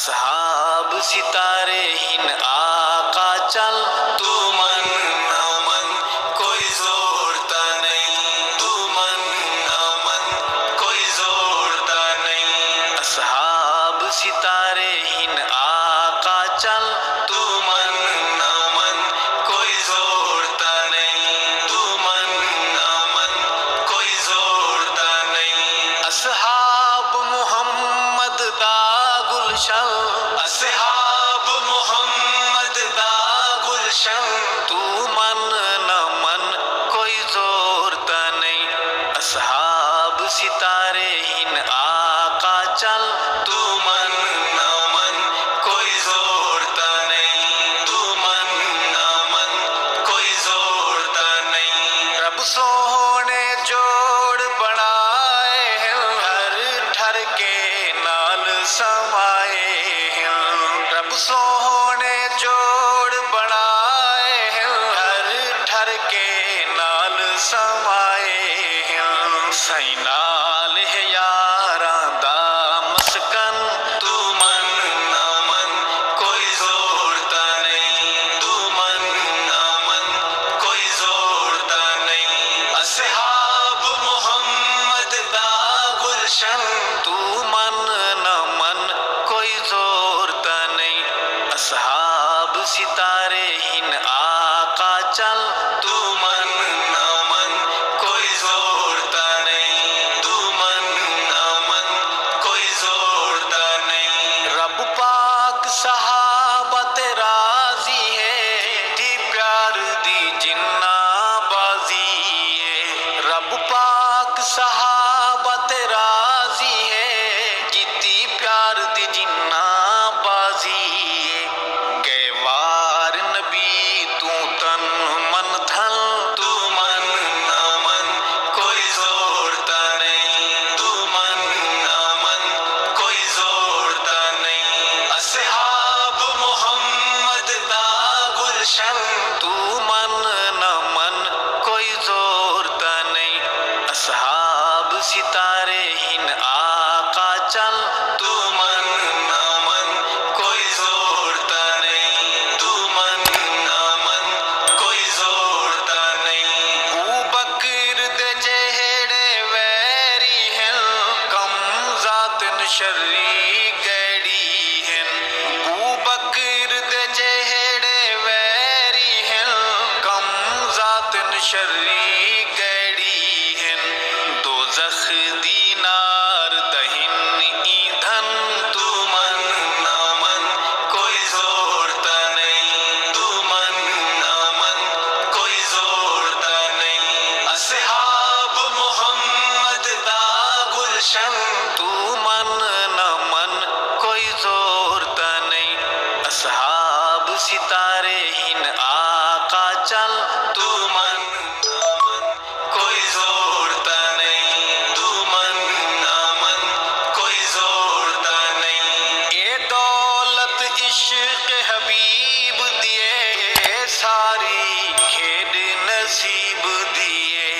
اصحاب ستارے ہن آقا چل تو من نہ من کوئی زورتا نہیں تو من نہ من کوئی زورتا نہیں اصحاب ستارے ہن آقا چل تو من نہ من کوئی زورتا نہیں تو من نہ من کوئی زورتا نہیں اصحاب محمد دا گلشن اصحاب محمد دا گلشن تو من نہ من کوئی زورتا نہیں اصحاب ستارے ہن آقا چل تو من نہ من کوئی زورتا نہیں تو من نہ من کوئی زورتا نہیں رب سونے جوڑ بنائے ہیں ہر ٹھر کے نال سمائے ہیں رب سونے جوڑ بنائے ہیں ہر ٹھر کے نال سمائے ہیں سائیں نال ہے یاراں دا مسکن تو من نہ من کوئی زورتا نہیں تو من نہ من کوئی زورتا نہیں اصحاب محمد دا گلشن تو من نہ من کوئی زورتا نہیں اصحاب ستارے ہن آقا چل تو من نہ من کوئی زورتا نہیں تو من نہ من کوئی زورتا نہیں رب پاک صحابہ تے راضی ہے جتنی پیار دی جنہ بازی ہے رب پاک صحابہ تے راضی ہے جتنی پیار دی جنہ بازی ہے گئے وار نبی تو تن من دھن تو من نہ من کوئی زورتا نہیں تو من نہ من کوئی زورتا نہیں اصحاب محمد دا گلشن تو من نہ من کوئی زورتا نہیں اصحاب ستارے ہن آقا چل تو من نہ من کوئی زورتا نہیں تو من نہ من کوئی زورتا نہیں ابو بکر دے جہڑے ویری ہیں کم ذاتن شری گیڑی ہیں ابو بکر دے جہڑے ویری ہیں کم ذاتن شری گیڑی ہیں دوزخ دی نار دہن ایندھن تو من نہ من کوئی زورتا نہیں تو من نہ من کوئی زورتا نہیں اصحاب محمد دا گلشن تو من نہ من کوئی زورتا نہیں اصحاب ستارے ہن آقا چل تو من نہ من کوئی زورتا نہیں تو من نہ من کوئی زورتا نہیں اے دولت عشق حبیب دیے ساری کھیڈ نصیب دیے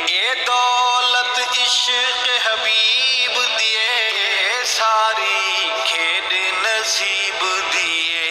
اے دولت عشق حبیب دیے ساری کھیڈ نصیب دیے